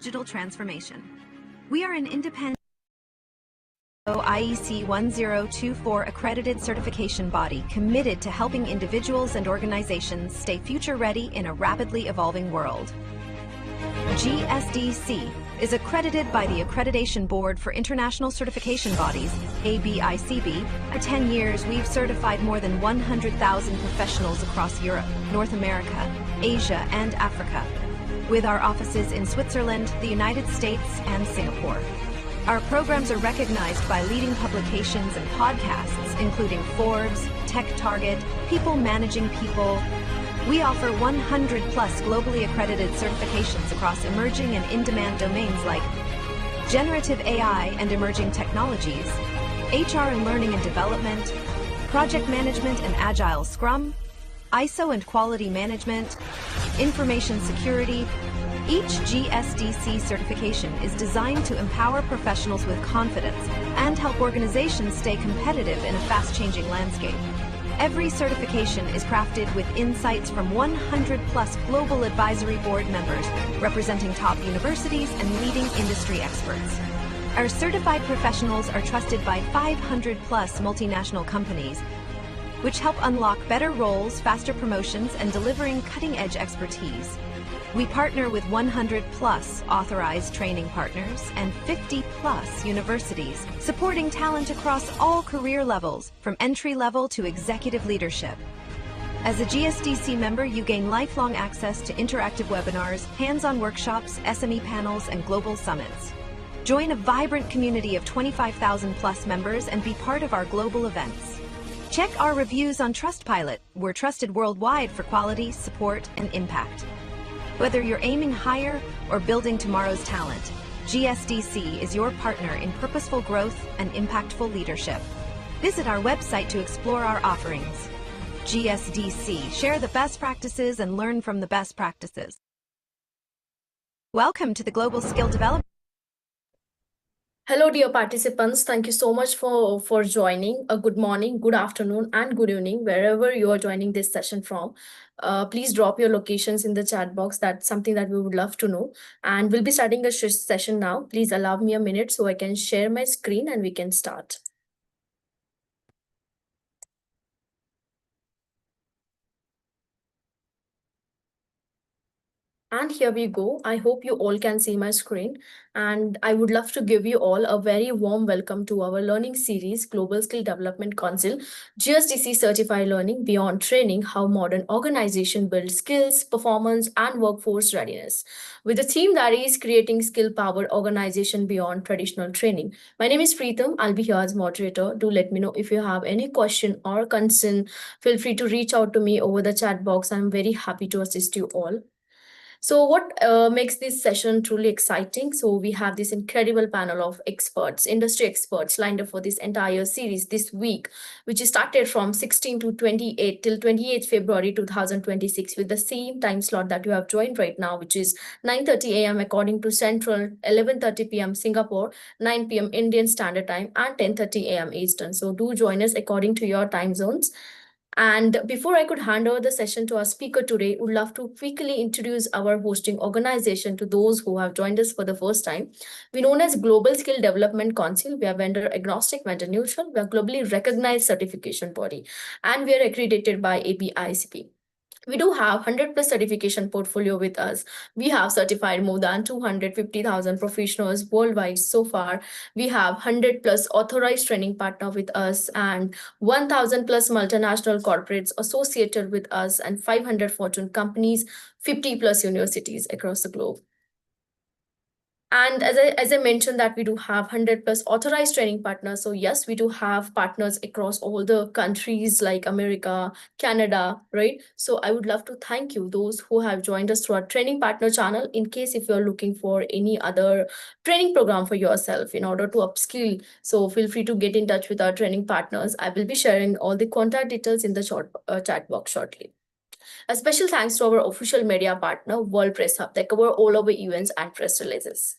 digital transformation. We are an independent IEC 1024 accredited certification body committed to helping individuals and organizations stay future-ready in a rapidly evolving world. GSDC is accredited by the Accreditation Board for International Certification Bodies, ABICB. For 10 years, we've certified more than 100,000 professionals across Europe, North America, Asia, and Africa, with our offices in Switzerland, the United States, and Singapore. Our programs are recognized by leading publications and podcasts, including Forbes, Tech Target, People Managing People. We offer 100+ globally accredited certifications across emerging and in-demand domains like generative AI and emerging technologies, HR and learning and development, project management and agile Scrum, ISO and quality management, information security. Each GSDC certification is designed to empower professionals with confidence and help organizations stay competitive in a fast-changing landscape. Every certification is crafted with insights from 100+ global advisory board members representing top universities and leading industry experts. Our certified professionals are trusted by 500+ multinational companies, which help unlock better roles, faster promotions, and delivering cutting-edge expertise. We partner with 100+ authorized training partners and 50+ universities, supporting talent across all career levels, from entry-level to executive leadership. As a GSDC member, you gain lifelong access to interactive webinars, hands-on workshops, SME panels, and global summits. Join a vibrant community of 25,000+ members and be part of our global events. Check our reviews on Trustpilot. We're trusted worldwide for quality, support, and impact. Whether you're aiming higher or building tomorrow's talent, GSDC is your partner in purposeful growth and impactful leadership. Visit our website to explore our offerings. GSDC, share the best practices and learn from the best practices. Welcome to the Global Skill Development. Hello, dear participants. Thank you so much for joining. A good morning, good afternoon, and good evening, wherever you are joining this session from. Please drop your locations in the chat box. That's something that we would love to know. And we'll be starting a session now. Please allow me a minute so I can share my screen and we can start. And here we go. I hope you all can see my screen. And I would love to give you all a very warm welcome to our learning series, Global Skill Development Council, GSDC Certified Learning Beyond Training, How Modern Organization Build Skills, Performance, and Workforce Readiness, with a theme that is Creating Skill-Powered Organization Beyond Traditional Training. My name is Preetham. I'll be here as moderator. Do let me know if you have any question or concern. Feel free to reach out to me over the chat box. I'm very happy to assist you all. So what makes this session truly exciting? So we have this incredible panel of experts, industry experts lined up for this entire series this week, which is started from 16 to 28 till 28th February 2026 with the same time slot that you have joined right now, which is 9:30 a.m. according to Central, 11:30 p.m. Singapore, 9 p.m. Indian Standard Time, and 10:30 a.m. Eastern. So do join us according to your time zones. And before I could hand over the session to our speaker today, would love to quickly introduce our hosting organization to those who have joined us for the first time. We're known as Global Skill Development Council. We are vendor agnostic, vendor neutral. We are globally recognized certification body, and we are accredited by ABICP. We do have 100+ certification portfolio with us. We have certified more than 250,000 professionals worldwide so far. We have 100+ authorized training partner with us and 1,000+ multinational corporates associated with us and 500 Fortune companies, 50+ universities across the globe. And as I mentioned that we do have 100+ authorized training partners. So yes, we do have partners across all the countries like America, Canada, right? So I would love to thank you, those who have joined us through our training partner channel. In case if you're looking for any other training program for yourself in order to upskill, so feel free to get in touch with our training partners. I will be sharing all the contact details in the chat box shortly. A special thanks to our official media partner, World Press Hub. They cover all our events and press releases.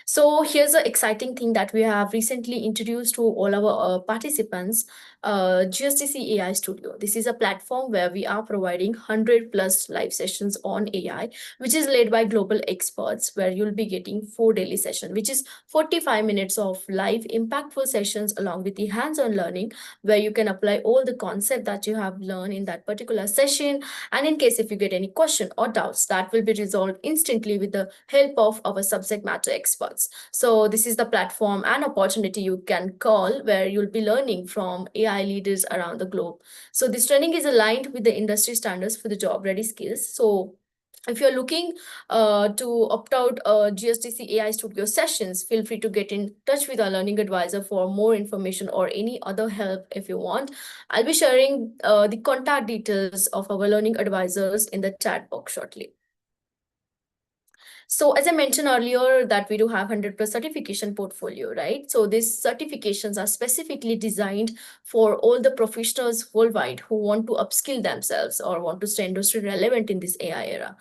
So here's an exciting thing that we have recently introduced to all our participants, GSDC AI Studio. This is a platform where we are providing 100 plus live sessions on AI, which is led by global experts, where you'll be getting 4 daily sessions, which is 45 minutes of live impactful sessions along with the hands-on learning, where you can apply all the concept that you have learned in that particular session. And in case if you get any question or doubts, that will be resolved instantly with the help of our subject matter experts. So this is the platform and opportunity you can call where you'll be learning from AI leaders around the globe. So this training is aligned with the industry standards for the job ready skills. So if you're looking to opt out GSDC AI Studio sessions, feel free to get in touch with our learning advisor for more information or any other help if you want. I'll be sharing the contact details of our learning advisors in the chat box shortly. So as I mentioned earlier that we do have 100 plus certification portfolio, right? So these certifications are specifically designed for all the professionals worldwide who want to upskill themselves or want to stay industry relevant in this AI era.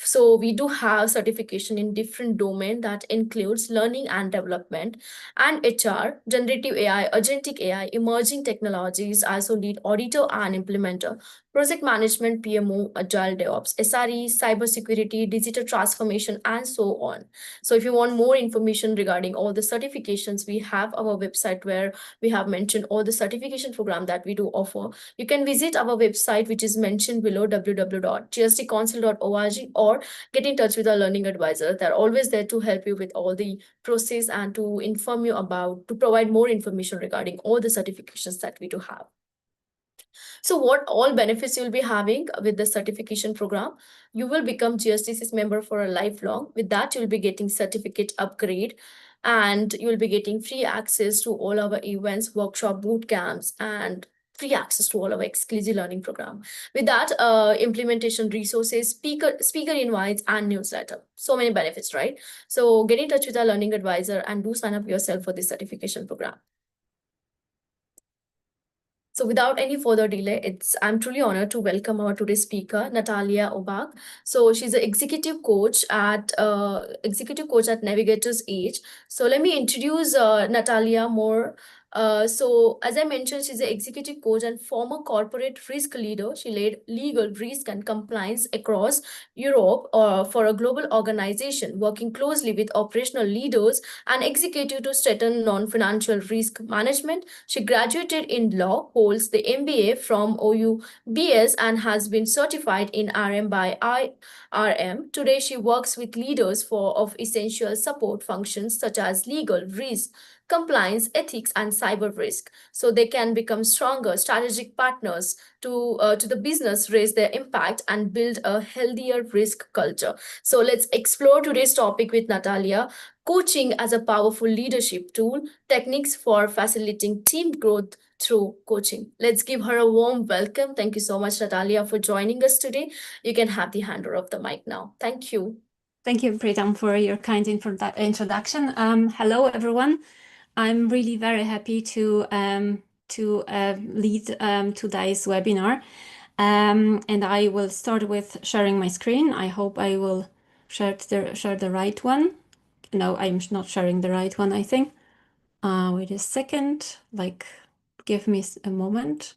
So we do have certification in different domain that includes learning and development and HR, generative AI, agentic AI, emerging technologies, ISO lead auditor and implementer, project management, PMO, agile DevOps, SRE, cybersecurity, digital transformation, and so on. So if you want more information regarding all the certifications, we have our website where we have mentioned all the certification program that we do offer. You can visit our website, which is mentioned below, www.gsdcouncil.org, or get in touch with our learning advisor. They're always there to help you with all the process and to inform you about, to provide more information regarding all the certifications that we do have. So what all benefits you'll be having with the certification program? You will become GSDC's member for a lifelong. With that, you'll be getting certificate upgrade and you'll be getting free access to all our events, workshop, boot camps, and free access to all our exclusive learning program. With that, implementation resources, speaker invites, and newsletter. So many benefits, right? So get in touch with our learning advisor and do sign up yourself for this certification program. So without any further delay, I'm truly honored to welcome our today's speaker, Natalia Obak. So she's an executive coach at Navigator's Edge. So let me introduce Natalia more. So as I mentioned, she's an executive coach and former corporate risk leader. She led legal risk and compliance across Europe for a global organization, working closely with operational leaders and executive to strengthen non-financial risk management. She graduated in law, holds the MBA from OUBS, and has been certified in RM by IRM. Today, she works with leaders of essential support functions such as legal, risk, compliance, ethics, and cyber risk, so they can become stronger strategic partners to the business, raise their impact, and build a healthier risk culture. So let's explore today's topic with Natalia: coaching as a powerful leadership tool, techniques for facilitating team growth through coaching. Let's give her a warm welcome. Thank you so much, Natalia, for joining us today. You can have the hander of the mic now. Thank you. Thank you, Pritam, for your kind introduction. Hello, everyone. I'm really very happy to lead today's webinar. And I will start with sharing my screen. I hope I will share the right one. No, I'm not sharing the right one, I think. Wait a second, give me a moment.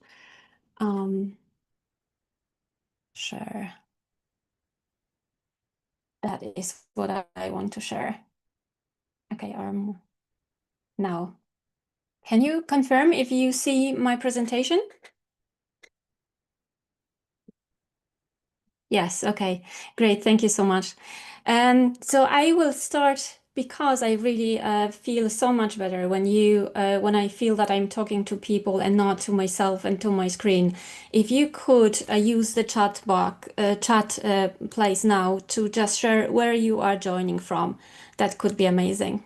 Share. That is what I want to share. Okay, now, can you confirm if you see my presentation? Yes, okay, great, thank you so much. So I will start because I really feel so much better when I feel that I'm talking to people and not to myself and to my screen. If you could use the chat place now to just share where you are joining from, that could be amazing.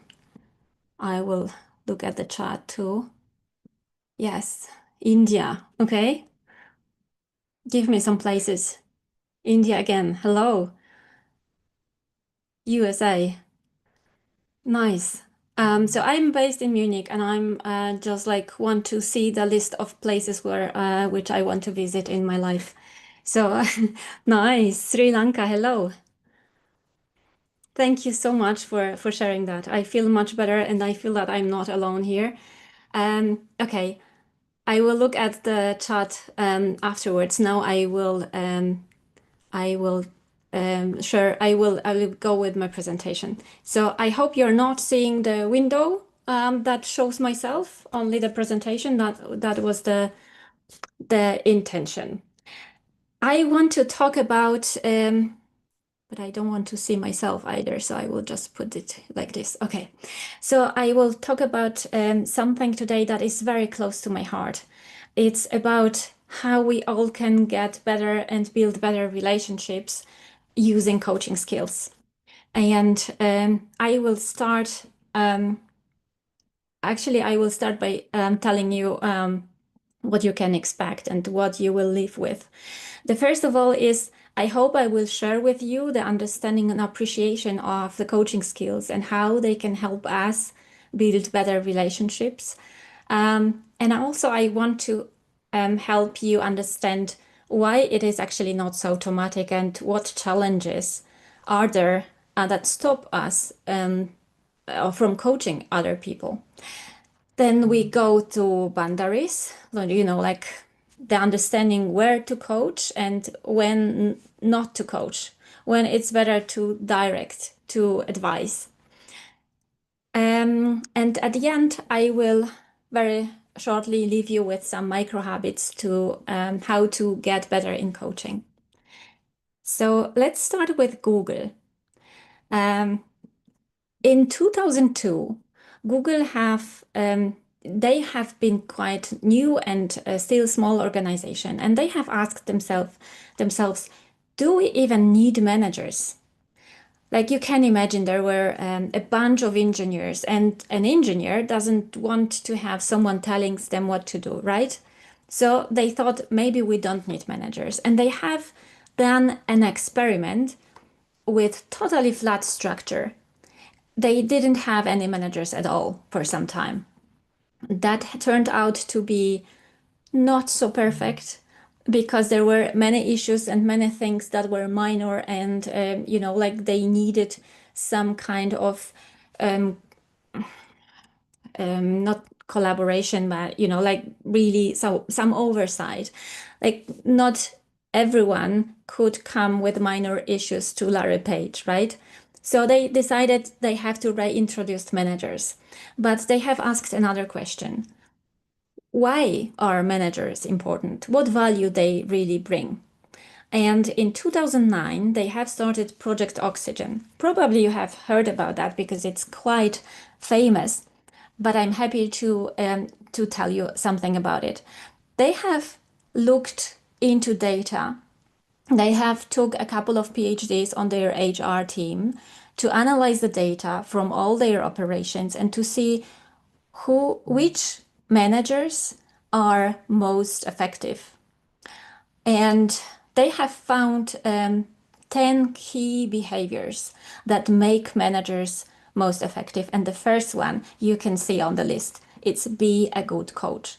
I will look at the chat too. Yes, India, okay. Give me some places. India again, hello. USA, nice. So I'm based in Munich and I'm just want to see the list of places which I want to visit in my life. So nice, Sri Lanka, hello. Thank you so much for sharing that. I feel much better, and I feel that I'm not alone here. Okay, I will look at the chat afterwards. Now I will share. I will go with my presentation. So I hope you're not seeing the window that shows myself, only the presentation. That was the intention. I want to talk about, but I don't want to see myself either, so I will just put it like this. Okay, so I will talk about something today that is very close to my heart. It's about how we all can get better and build better relationships using coaching skills. And I will start, actually, I will start by telling you what you can expect and what you will live with. The first of all is I hope I will share with you the understanding and appreciation of the coaching skills and how they can help us build better relationships. And also, I want to help you understand why it is actually not so automatic and what challenges are there that stop us from coaching other people. Then we go to boundaries, like the understanding where to coach and when not to coach, when it's better to direct, to advise. And at the end, I will very shortly leave you with some micro habits to how to get better in coaching. So let's start with Google. In 2002, Google they have been quite new and still small organization, and they have asked themselves, do we even need managers? Like you can imagine, there were a bunch of engineers, and an engineer doesn't want to have someone telling them what to do, right? So they thought maybe we don't need managers, and they have done an experiment with totally flat structure. They didn't have any managers at all for some time. That turned out to be not so perfect because there were many issues and many things that were minor, and like they needed some kind of not collaboration, but like really some oversight. Like not everyone could come with minor issues to Larry Page, right? So they decided they have to reintroduce managers, but they have asked another question. Why are managers important? What value they really bring? And in 2009, they have started Project Oxygen. Probably you have heard about that because it's quite famous, but I'm happy to tell you something about it. They have looked into data. They have took a couple of PhDs on their HR team to analyze the data from all their operations and to see which managers are most effective. And they have found 10 key behaviors that make managers most effective. And the first one you can see on the list, it's be a good coach.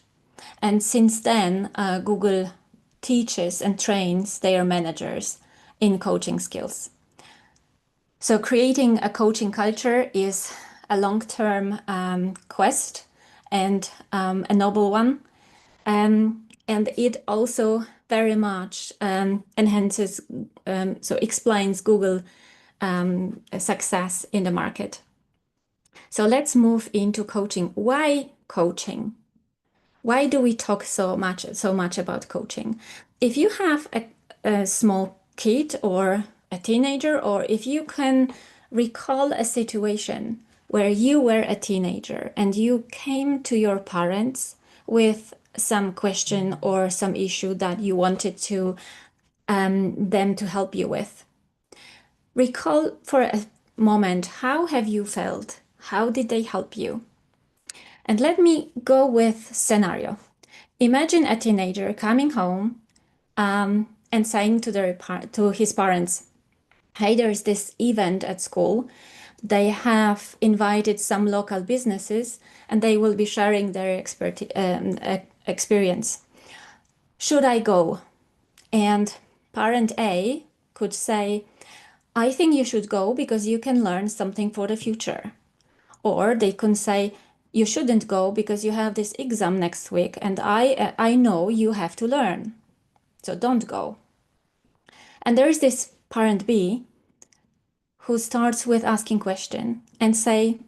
And since then, Google teaches and trains their managers in coaching skills. So creating a coaching culture is a long-term quest and a noble one. And it also very much enhances, so explains Google success in the market. So let's move into coaching. Why coaching? Why do we talk so much about coaching? If you have a small kid or a teenager, or if you can recall a situation where you were a teenager and you came to your parents with some question or some issue that you wanted them to help you with. Recall for a moment, how have you felt? How did they help you? And let me go with scenario. Imagine a teenager coming home and saying to his parents, hey, there's this event at school. They have invited some local businesses and they will be sharing their experience. Should I go? And parent A could say, I think you should go because you can learn something for the future. Or they can say, you shouldn't go because you have this exam next week and I know you have to learn, so don't go. And there's this parent B who starts with asking question and say,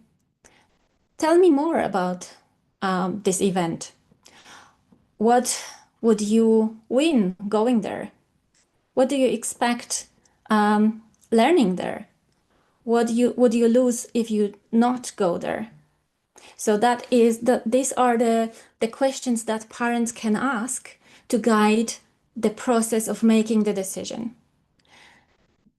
tell me more about this event. What would you win going there? What do you expect learning there? What would you lose if you not go there? So these are the questions that parents can ask to guide the process of making the decision.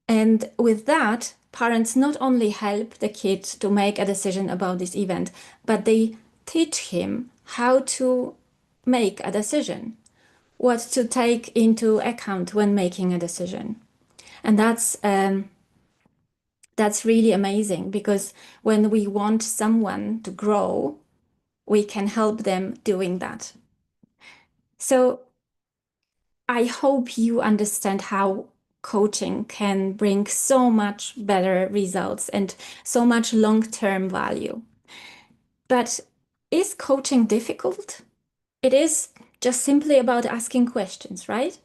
And with that, parents not only help the kid to make a decision about this event, but they teach him how to make a decision, what to take into account when making a decision. And that's really amazing, because when we want someone to grow, we can help them doing that. So I hope you understand how coaching can bring so much better results and so much long-term value. But is coaching difficult? It is just simply about asking questions, right?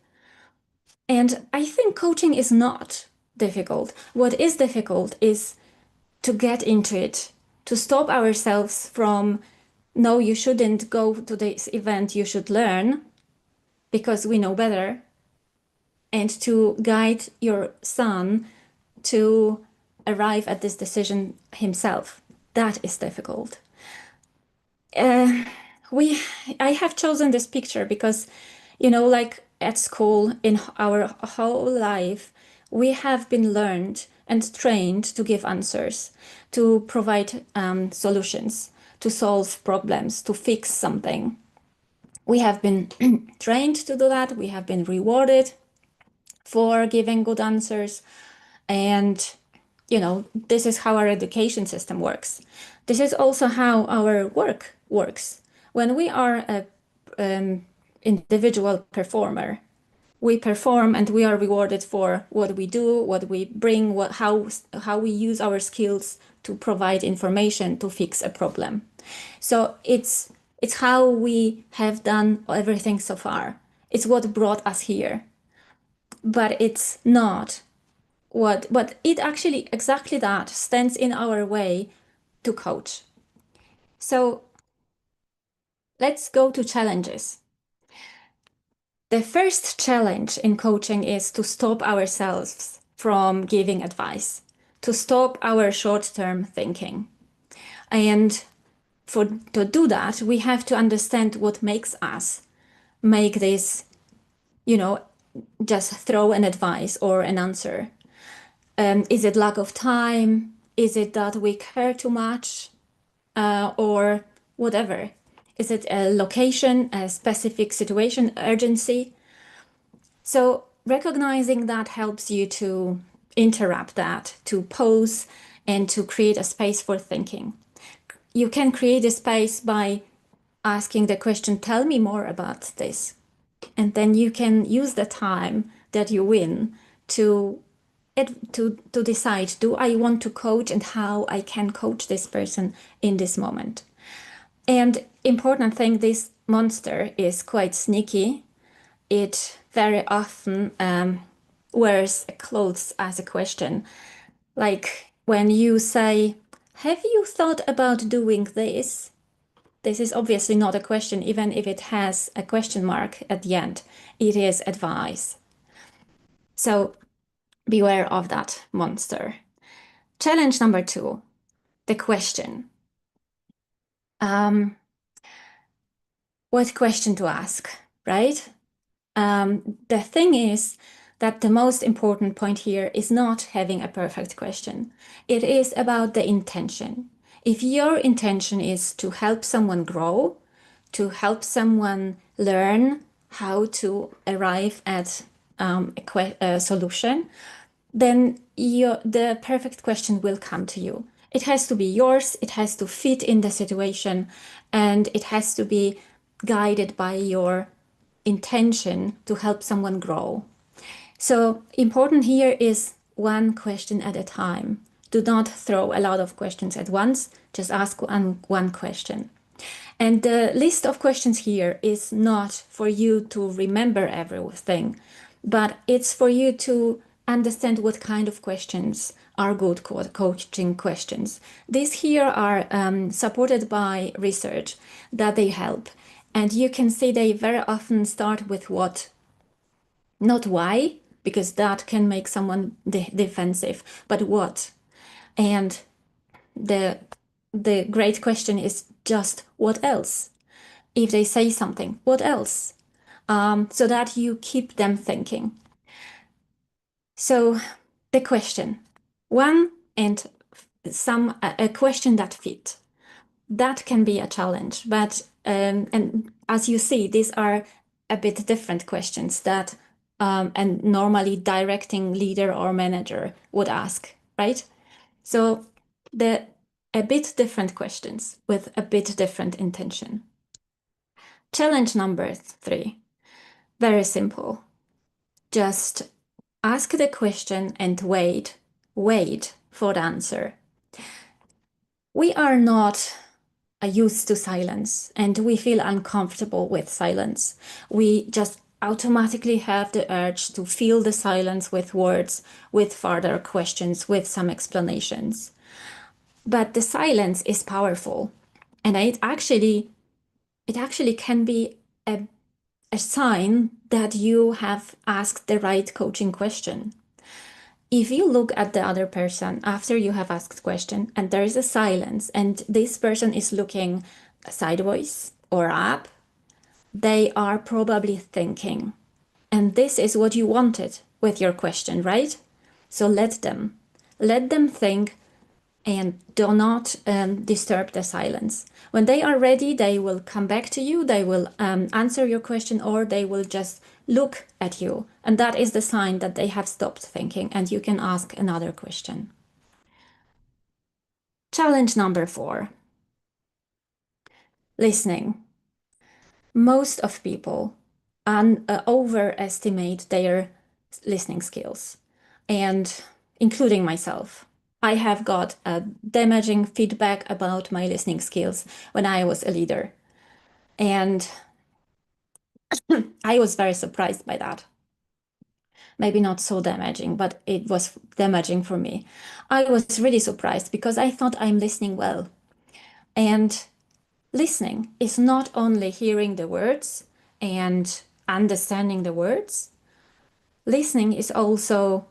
And I think coaching is not difficult. What is difficult is to get into it, to stop ourselves from, no, you shouldn't go to this event, you should learn because we know better, and to guide your son to arrive at this decision himself. That is difficult. I have chosen this picture because, like at school, in our whole life, we have been learned and trained to give answers, to provide solutions, to solve problems, to fix something. We have been trained to do that. We have been rewarded for giving good answers. And, this is how our education system works. This is also how our work works. When we are an individual performer, we perform and we are rewarded for what we do, what we bring, how we use our skills to provide information to fix a problem. So it's how we have done everything so far. It's what brought us here. But it's not but it actually exactly that stands in our way to coach. So let's go to challenges. The first challenge in coaching is to stop ourselves from giving advice, to stop our short-term thinking. And to do that, we have to understand what makes us make this, just throw an advice or an answer. Is it lack of time? Is it that we care too much? Or whatever? Is it a location, a specific situation, urgency? So recognizing that helps you to interrupt that, to pause, and to create a space for thinking. You can create a space by asking the question, tell me more about this. And then you can use the time that you win to decide, do I want to coach and how I can coach this person in this moment. And important thing, this monster is quite sneaky. It very often wears clothes as a question. Like when you say, have you thought about doing this? This is obviously not a question, even if it has a question mark at the end. It is advice. So beware of that monster. Challenge number 2, the question. What question to ask, right? The thing is that the most important point here is not having a perfect question. It is about the intention. If your intention is to help someone grow, to help someone learn how to arrive at a solution, then the perfect question will come to you. It has to be yours, it has to fit in the situation, and it has to be guided by your intention to help someone grow. So important here is one question at a time. Do not throw a lot of questions at once. Just ask one question. And the list of questions here is not for you to remember everything, but it's for you to understand what kind of questions are good coaching questions. These here are supported by research that they help. And you can see they very often start with what, not why, because that can make someone defensive, but what. And the great question is just what else? If they say something, what else? So that you keep them thinking. So the question, one and a question that fit, that can be a challenge. But and as you see, these are a bit different questions that and normally directing leader or manager would ask, right? So a bit different questions with a bit different intention. Challenge number 3, very simple. Just ask the question and wait for the answer. We are not used to silence and we feel uncomfortable with silence. We just automatically have the urge to fill the silence with words, with further questions, with some explanations. But the silence is powerful, and it actually can be a sign that you have asked the right coaching question. If you look at the other person after you have asked question and there is a silence and this person is looking sideways or up, they are probably thinking. And this is what you wanted with your question, right? So let them think and do not disturb the silence. When they are ready, they will come back to you, they will answer your question, or they will just look at you. And that is the sign that they have stopped thinking and you can ask another question. Challenge number 4, listening. Most of people overestimate their listening skills, and including myself. I have got damaging feedback about my listening skills when I was a leader. And I was very surprised by that. Maybe not so damaging, but it was damaging for me. I was really surprised because I thought I'm listening well. And listening is not only hearing the words and understanding the words. Listening is also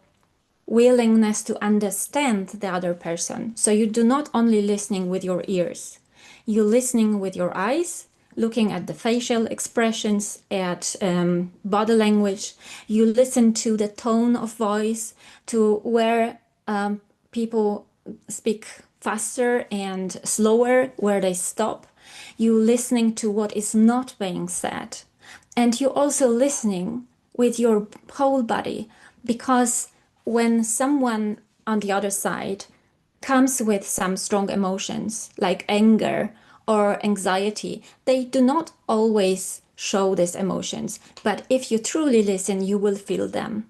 willingness to understand the other person. So you do not only listening with your ears, you're listening with your eyes, looking at the facial expressions, at body language. You listen to the tone of voice, to where people speak faster and slower, where they stop. You listening to what is not being said. And you also listening with your whole body, because when someone on the other side comes with some strong emotions like anger or anxiety, they do not always show these emotions. But if you truly listen, you will feel them.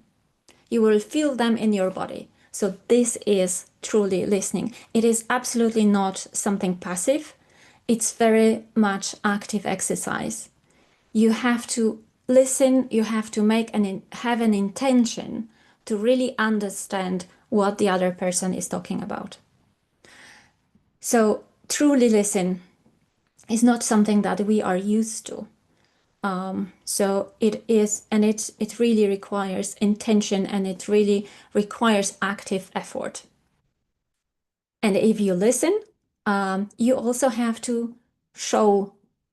You will feel them in your body. So this is truly listening. It is absolutely not something passive. It's very much active exercise. You have to listen, you have to have an intention to really understand what the other person is talking about. So truly listen is not something that we are used to. So it is, and it really requires intention, and it really requires active effort. And if you listen, you also have to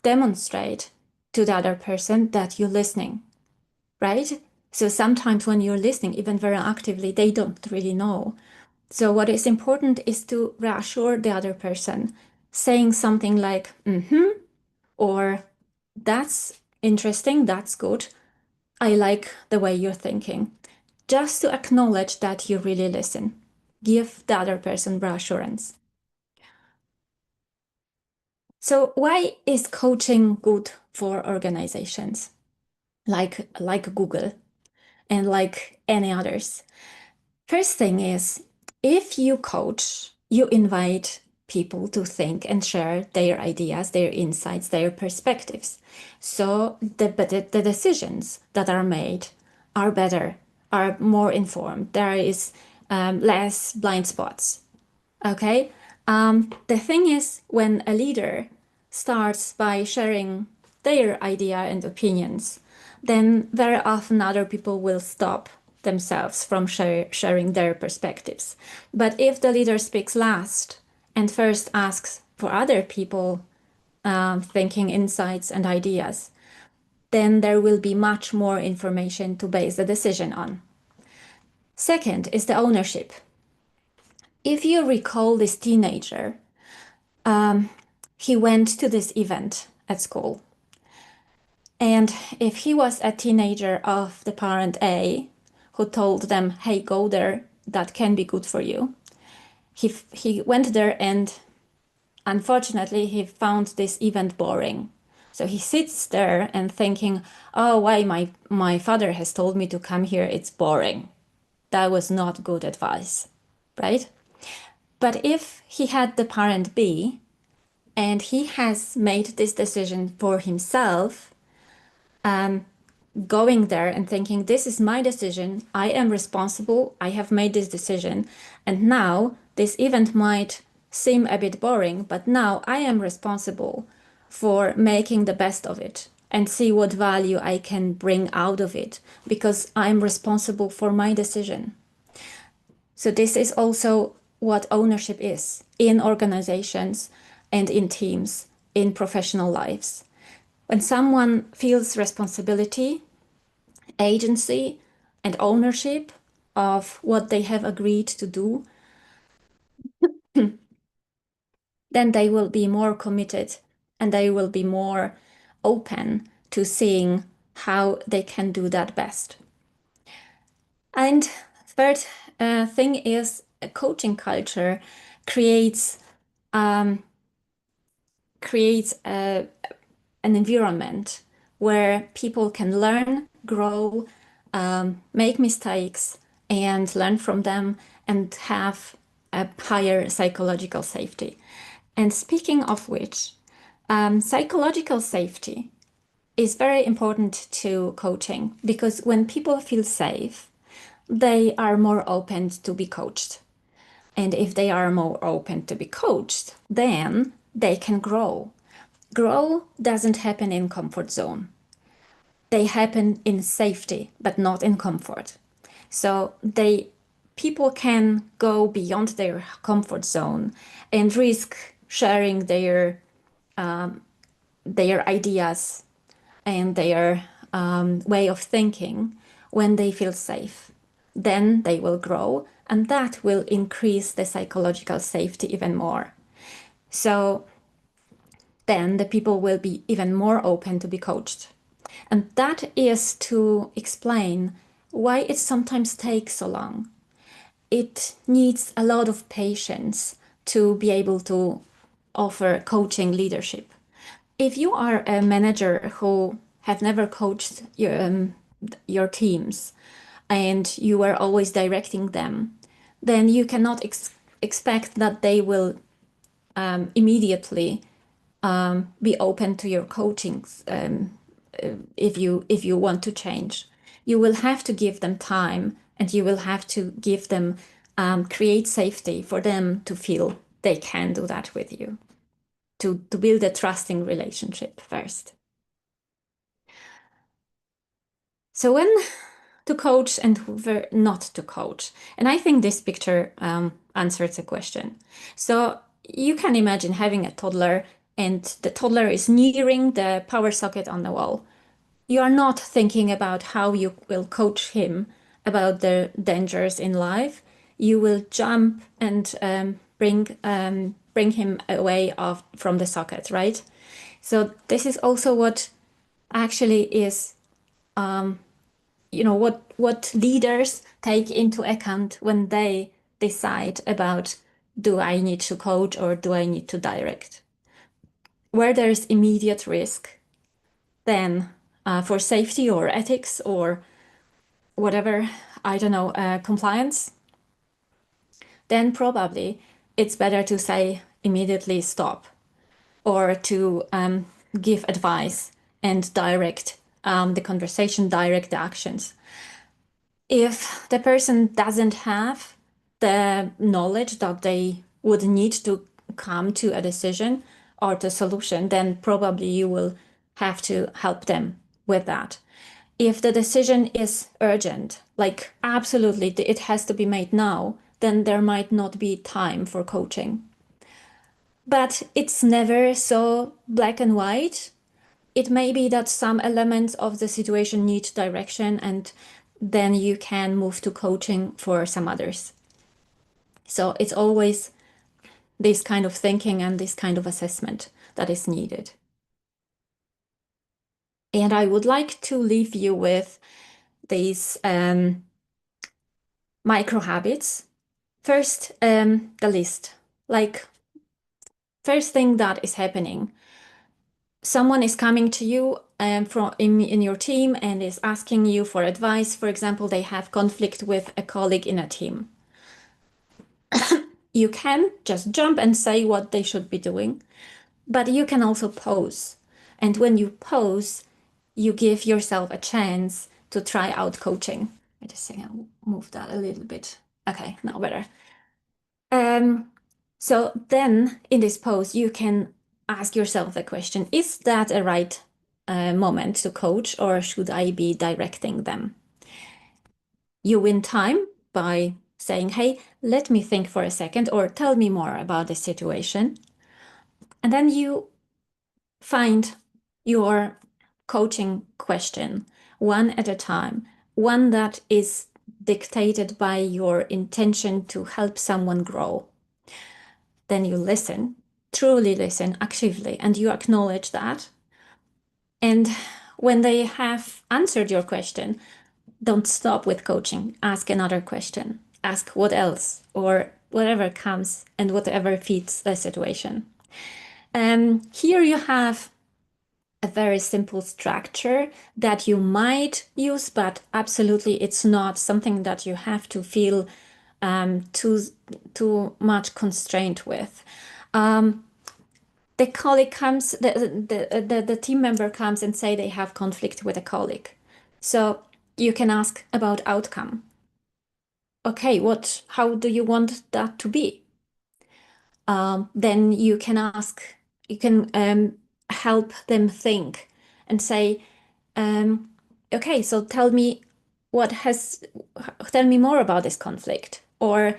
demonstrate to the other person that you're listening, right? So sometimes when you're listening, even very actively, they don't really know. So what is important is to reassure the other person, saying something like, or that's interesting, that's good, I like the way you're thinking. Just to acknowledge that you really listen. Give the other person reassurance. So why is coaching good for organizations like Google and like any others? First thing is, if you coach, you invite people to think and share their ideas, their insights, their perspectives. So the decisions that are made are better, are more informed. There is less blind spots. Okay? The thing is, when a leader starts by sharing their idea and opinions, then very often other people will stop themselves from sharing their perspectives. But if the leader speaks last and first asks for other people thinking insights and ideas, then there will be much more information to base the decision on. Second is the ownership. If you recall this teenager, he went to this event at school. And if he was a teenager of the parent A who told them, hey, go there, that can be good for you, he went there and unfortunately he found this event boring. So he sits there and thinking, oh, why my father has told me to come here, it's boring. That was not good advice, right? But if he had the parent B and he has made this decision for himself, going there and thinking, this is my decision, I am responsible, I have made this decision, and now this event might seem a bit boring, but now I am responsible for making the best of it and see what value I can bring out of it because I'm responsible for my decision. So this is also what ownership is in organizations and in teams, in professional lives. When someone feels responsibility, agency, and ownership of what they have agreed to do, then they will be more committed and they will be more open to seeing how they can do that best. And third thing is a coaching culture creates an environment where people can learn, grow, make mistakes, and learn from them and have a higher psychological safety. And speaking of which, psychological safety is very important to coaching because when people feel safe, they are more open to be coached. And if they are more open to be coached, then they can grow. Grow doesn't happen in comfort zone. They happen in safety, but not in comfort. So people can go beyond their comfort zone and risk sharing their ideas and their way of thinking when they feel safe. Then they will grow, and that will increase the psychological safety even more. So then the people will be even more open to be coached. And that is to explain why it sometimes takes so long. It needs a lot of patience to be able to offer coaching leadership. If you are a manager who have never coached your teams and you are always directing them, then you cannot expect that they will immediately be open to your coaching if you want to change. You will have to give them time and you will have to give them create safety for them to feel they can do that with you, to build a trusting relationship first. So when to coach and where not to coach. And I think this picture answers the question. So you can imagine having a toddler and the toddler is nearing the power socket on the wall. You are not thinking about how you will coach him about the dangers in life. You will jump and bring him away from the socket, right? So this is also what actually is what leaders take into account when they decide about, do I need to coach or do I need to direct? Where there is immediate risk, then for safety or ethics or whatever, I don't know, compliance, then probably it's better to say immediately stop, or to give advice and direct the conversation, direct the actions. If the person doesn't have the knowledge that they would need to come to a decision or to solution, then probably you will have to help them with that. If the decision is urgent, like absolutely it has to be made now, then there might not be time for coaching. But it's never so black and white. It may be that some elements of the situation need direction, and then you can move to coaching for some others. So it's always this kind of thinking and this kind of assessment that is needed. And I would like to leave you with these micro habits. First, the list. Like, first thing that is happening, someone is coming to you from in your team and is asking you for advice. For example, they have conflict with a colleague in a team. You can just jump and say what they should be doing, but you can also pause. And when you pause, you give yourself a chance to try out coaching. Wait a second, I'll move that a little bit. Okay, now better. So then in this pose, you can ask yourself the question, is that a right moment to coach, or should I be directing them? You win time by saying, hey, let me think for a second, or tell me more about the situation. And then you find your coaching question one at a time, one that is dictated by your intention to help someone grow. Then you listen, truly listen actively, and you acknowledge that. And when they have answered your question, don't stop with coaching. Ask another question. Ask what else, or whatever comes and whatever fits the situation. Here you have a very simple structure that you might use, but absolutely it's not something that you have to feel too much constrained with. The colleague comes, the team member comes and say they have conflict with a colleague. So you can ask about outcome. Okay, how do you want that to be? Then you can ask, you can help them think and say, okay, so tell me more about this conflict, or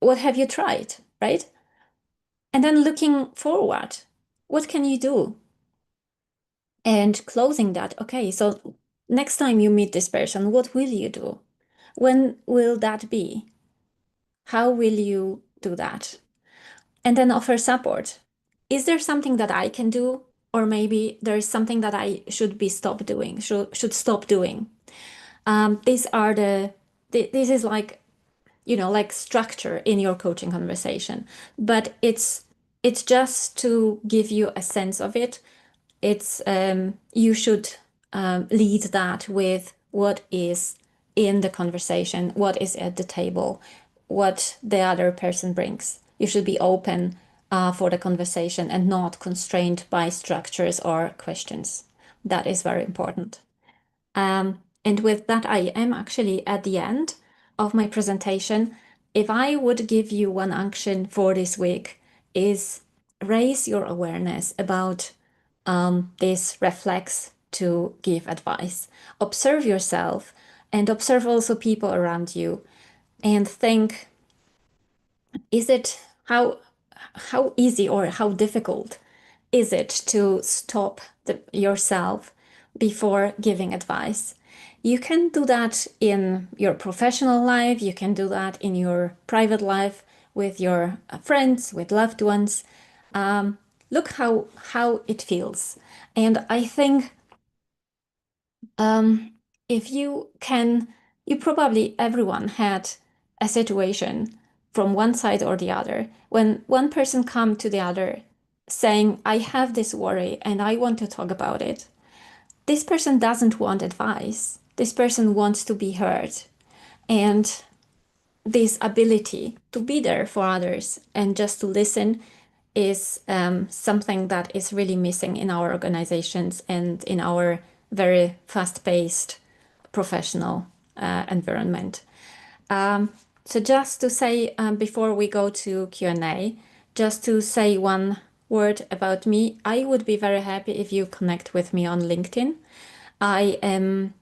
what have you tried, right? And then looking forward, what can you do? And closing that, okay, so next time you meet this person, what will you do? When will that be? How will you do that? And then offer support. Is there something that I can do? Or maybe there's something that I should stop doing. This is like, like structure in your coaching conversation, but it's just to give you a sense of it. It's you should lead that with what is in the conversation, what is at the table, what the other person brings. You should be open for the conversation and not constrained by structures or questions. That is very important. And with that, I am actually at the end of my presentation. If I would give you one action for this week, is raise your awareness about this reflex to give advice. Observe yourself and observe also people around you, and think, is it how easy or how difficult is it to stop yourself before giving advice? You can do that in your professional life, you can do that in your private life with your friends, with loved ones. Look how it feels. And I think if you can, everyone had a situation from one side or the other when one person come to the other saying, I have this worry and I want to talk about it. This person doesn't want advice. This person wants to be heard. And this ability to be there for others and just to listen is something that is really missing in our organizations and in our very fast-paced professional environment. So just to say, before we go to Q&A, just to say one word about me, I would be very happy if you connect with me on LinkedIn. I am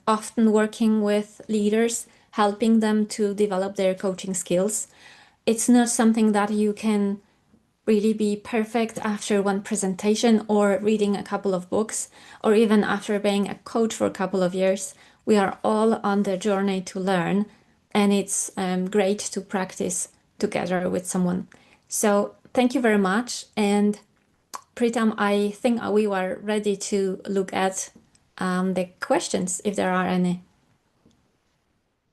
often working with leaders, helping them to develop their coaching skills. It's not something that you can really be perfect after one presentation or reading a couple of books, or even after being a coach for a couple of years. We are all on the journey to learn, and it's great to practice together with someone. So thank you very much. And Pritam, I think we were ready to look at the questions, if there are any.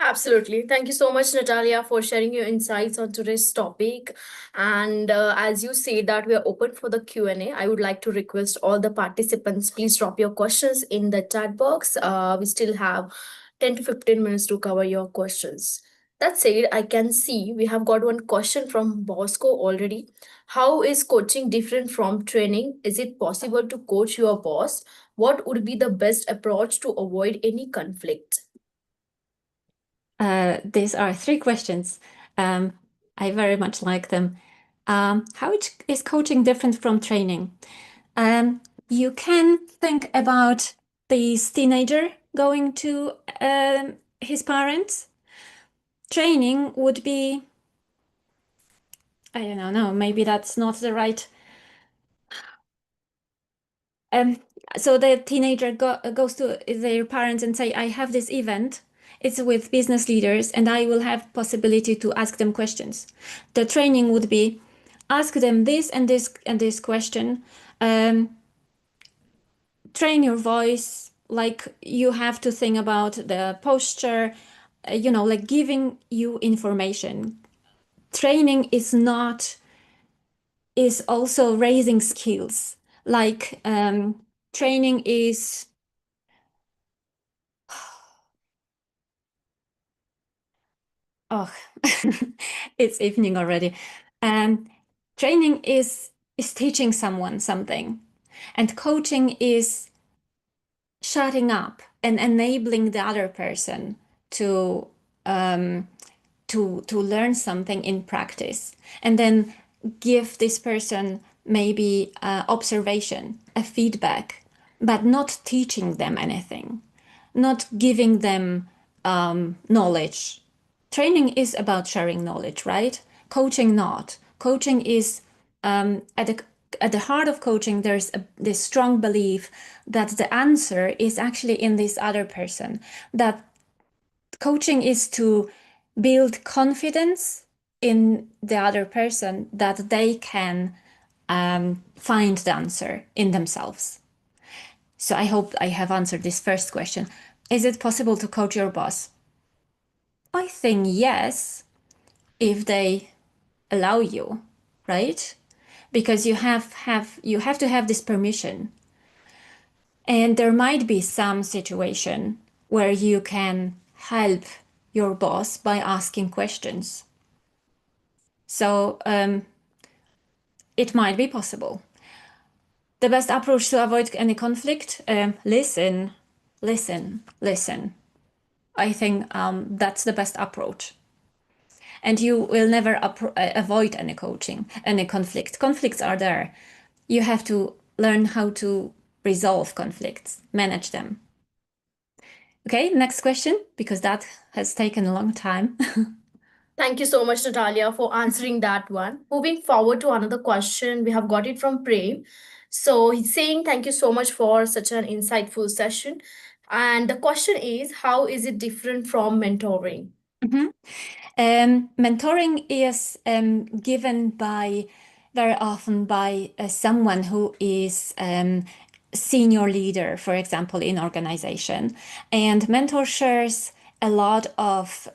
Absolutely. Thank you so much, Natalia, for sharing your insights on today's topic. And as you say that we are open for the Q&A, I would like to request all the participants, please drop your questions in the chat box. We still have 10 to 15 minutes to cover your questions. That said, I can see we have got one question from Bosco already. How is coaching different from training? Is it possible to coach your boss? What would be the best approach to avoid any conflict? These are three questions. I very much like them. How is coaching different from training? You can think about this teenager going to his parents. Training would be, I don't know, maybe that's not the right. So the teenager goes to their parents and say, I have this event. It's with business leaders, and I will have possibility to ask them questions. The training would be, ask them this and this and this question. Train your voice, like you have to think about the posture, like giving you information. Training is also raising skills. Like training is oh, it's evening already. Training is teaching someone something, and coaching is shutting up and enabling the other person to to learn something in practice, and then give this person maybe observation, a feedback, but not teaching them anything, not giving them knowledge. Training is about sharing knowledge, right? Coaching not. Coaching is at the heart of coaching, there's this strong belief that the answer is actually in this other person. That coaching is to build confidence in the other person that they can find the answer in themselves. So I hope I have answered this first question. Is it possible to coach your boss? I think yes, if they allow you, right? Because you have to have this permission. And there might be some situation where you can help your boss by asking questions. So it might be possible. The best approach to avoid any conflict, listen. I think that's the best approach. And you will never avoid any conflict. Conflicts are there. You have to learn how to resolve conflicts, manage them. Okay, next question, because that has taken a long time. Thank you so much, Natalia, for answering that one. Moving forward to another question, we have got it from Prem. So he's saying, thank you so much for such an insightful session. And the question is, how is it different from mentoring? Mentoring is given very often by someone who is senior leader, for example, in organization, and mentor shares a lot of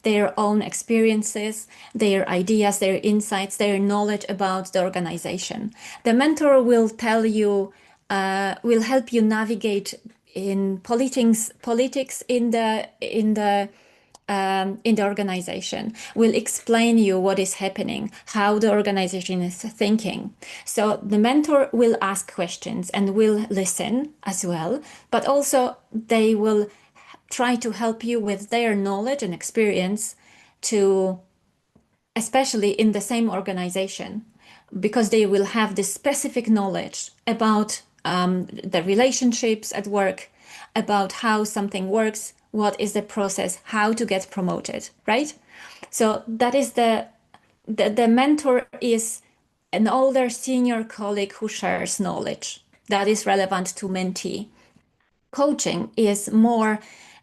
their own experiences, their ideas, their insights, their knowledge about the organization. The mentor will tell you, will help you navigate in politics in the in the organization, will explain you what is happening, how the organization is thinking. So the mentor will ask questions and will listen as well, but also they will try to help you with their knowledge and experience to, especially in the same organization, because they will have this specific knowledge about the relationships at work, about how something works, what is the process, how to get promoted, right? So that is the mentor is an older senior colleague who shares knowledge that is relevant to mentee. Coaching is more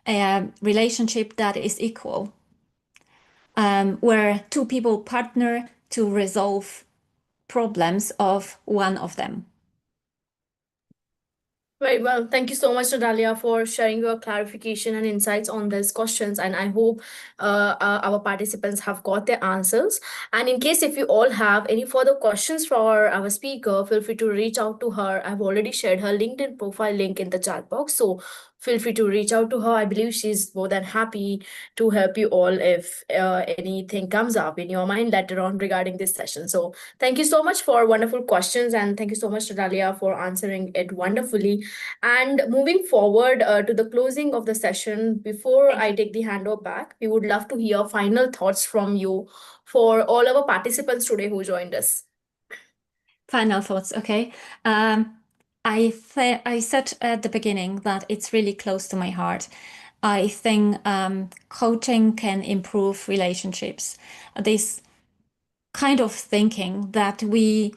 a relationship that is equal, where two people partner to resolve problems of one of them. Very well. Thank you so much, Natalia, for sharing your clarification and insights on these questions. And I hope our participants have got their answers. And in case if you all have any further questions for our speaker, feel free to reach out to her. I've already shared her LinkedIn profile link in the chat box. So feel free to reach out to her. I believe she's more than happy to help you all if anything comes up in your mind later on regarding this session. So thank you so much for wonderful questions. And thank you so much, Natalia, for answering it wonderfully. And moving forward to the closing of the session, before I take the handover back, we would love to hear final thoughts from you for all our participants today who joined us. Final thoughts, okay. I said at the beginning that it's really close to my heart. I think coaching can improve relationships. This kind of thinking that we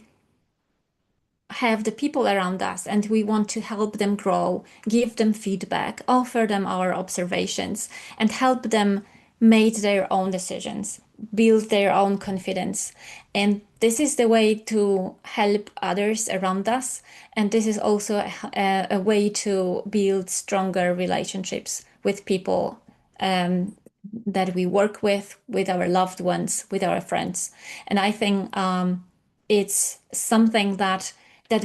have the people around us and we want to help them grow, give them feedback, offer them our observations, and help them make their own decisions, build their own confidence. And this is the way to help others around us. And this is also a way to build stronger relationships with people that we work with our loved ones, with our friends. And I think it's something that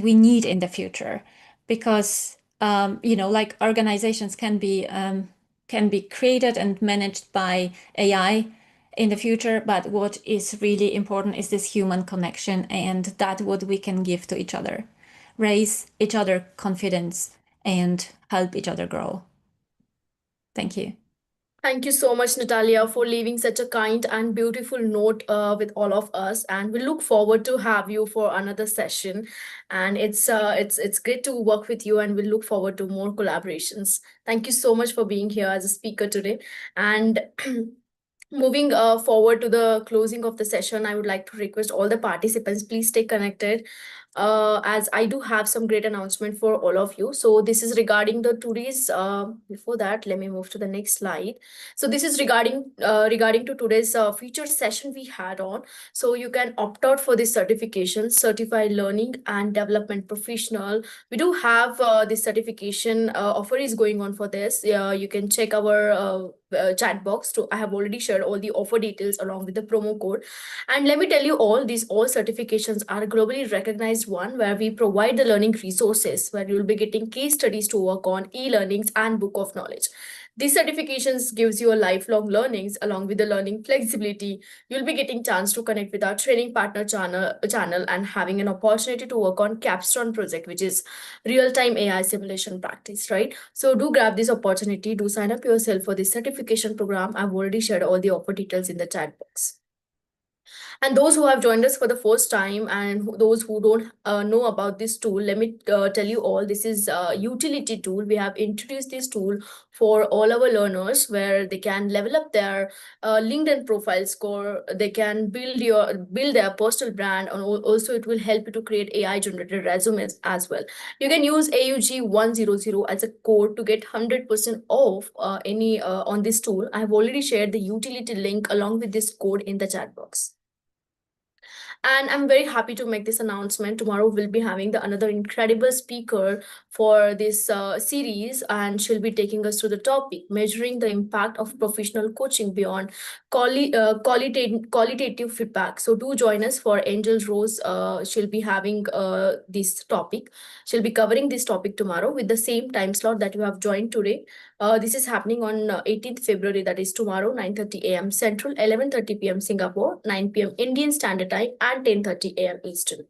we need in the future, because like organizations can be created and managed by AI in the future, but what is really important is this human connection, and that what we can give to each other, raise each other confidence and help each other grow. Thank you. Thank you so much, Natalia, for leaving such a kind and beautiful note with all of us. And we look forward to have you for another session. And it's great to work with you, and we look forward to more collaborations. Thank you so much for being here as a speaker today. And moving forward to the closing of the session, I would like to request all the participants, please stay connected, as I do have some great announcement for all of you. So this is regarding the today's, before that, let me move to the next slide. So this is regarding to today's featured session we had on. So you can opt out for this certification, Certified Learning and Development Professional. We do have this certification offer is going on for this. You can check our chat box. I have already shared all the offer details along with the promo code. And let me tell you all certifications are globally recognized one, where we provide the learning resources, where you'll be getting case studies to work on, e-learnings and book of knowledge. These certifications gives you a lifelong learnings along with the learning flexibility. You'll be getting chance to connect with our training partner channel and having an opportunity to work on capstone project, which is real-time AI simulation practice, right? So do grab this opportunity, do sign up yourself for this certification program. I've already shared all the offer details in the chat box. And those who have joined us for the first time, and those who don't know about this tool, let me tell you all, this is a utility tool. We have introduced this tool for all our learners, where they can level up their LinkedIn profile score. They can build their personal brand, and also it will help you to create AI generated resumes as well. You can use AUG100 as a code to get 100% off any on this tool. I have already shared the utility link along with this code in the chat box. And I'm very happy to make this announcement. Tomorrow we'll be having another incredible speaker for this series, and she'll be taking us through the topic measuring the impact of professional coaching beyond qualitative feedback. So do join us for Angel Rose. She'll be having this topic. She'll be covering this topic tomorrow with the same time slot that you have joined today. This is happening on 18th February, that is tomorrow, 9:30 a.m. Central, 11:30 p.m. Singapore, 9 p.m. Indian Standard Time, and 10:30 a.m. Eastern.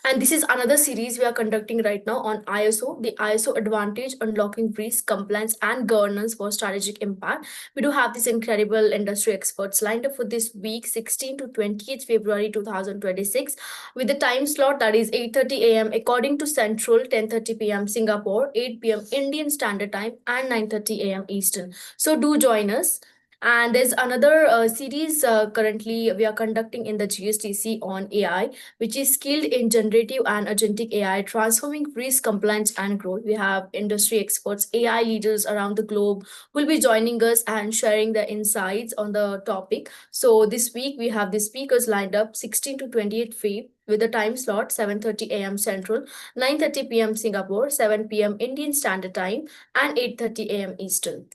And this is another series we are conducting right now on ISO, the ISO Advantage, Unlocking Risk, Compliance, and Governance for Strategic Impact. We do have these incredible industry experts lined up for this week, 16 to 28th February 2026, with the time slot that is 8:30 a.m. according to Central, 10:30 p.m. Singapore, 8 p.m. Indian Standard Time, and 9:30 a.m. Eastern. So do join us. And there's another series currently we are conducting in the GSDC on AI, which is skilled in generative and agentic AI, transforming risk, compliance, and growth. We have industry experts, AI leaders around the globe who will be joining us and sharing their insights on the topic. So this week we have the speakers lined up 16 to 28 Feb with the time slot 7:30 a.m. Central, 9:30 p.m. Singapore, 7 p.m. Indian Standard Time, and 8:30 a.m. Eastern.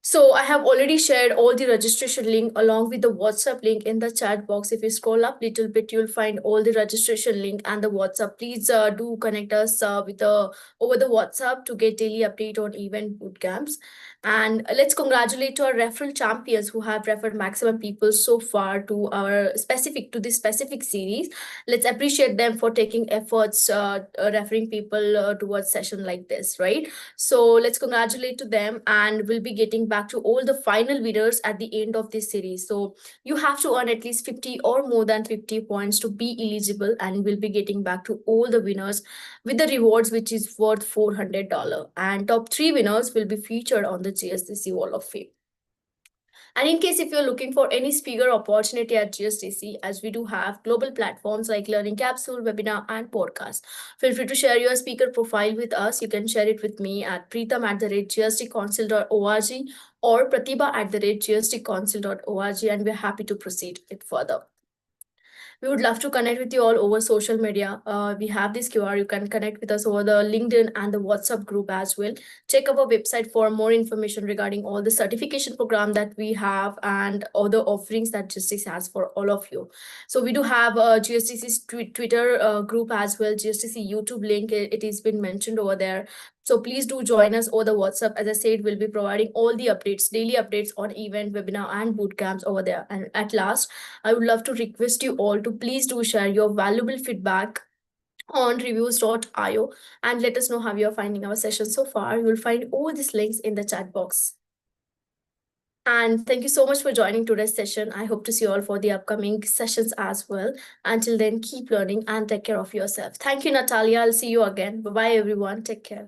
So I have already shared all the registration link along with the WhatsApp link in the chat box. If you scroll up a little bit, you'll find all the registration link and the WhatsApp. Please do connect us with over the WhatsApp to get daily update on event bootcamps. And let's congratulate our referral champions who have referred maximum people so far to this specific series. Let's appreciate them for taking efforts referring people towards session like this, right? So let's congratulate to them, and we'll be getting back to all the final winners at the end of this series. So you have to earn at least 50 or more than 50 points to be eligible, and we'll be getting back to all the winners with the rewards, which is worth $400. And top 3 winners will be featured on the GSDC Wall of Fame. And in case if you're looking for any speaker opportunity at GSDC, as we do have global platforms like Learning Capsule, Webinar, and Podcast, feel free to share your speaker profile with us. You can share it with me at preetham@gsdcouncil.org or pratibha@gsdcouncil.org, and we're happy to proceed it further. We would love to connect with you all over social media. We have this QR. You can connect with us over the LinkedIn and the WhatsApp group as well. Check our website for more information regarding all the certification program that we have and other offerings that GSDC has for all of you. So we do have GSDC's Twitter group as well, GSDC YouTube link. It has been mentioned over there. So please do join us over the WhatsApp. As I said, we'll be providing all the updates, daily updates on event, webinar, and bootcamps over there. And at last, I would love to request you all to please do share your valuable feedback on reviews.io and let us know how you're finding our session so far. You will find all these links in the chat box. And thank you so much for joining today's session. I hope to see you all for the upcoming sessions as well. Until then, keep learning and take care of yourself. Thank you, Natalia. I'll see you again. Bye-bye, everyone. Take care.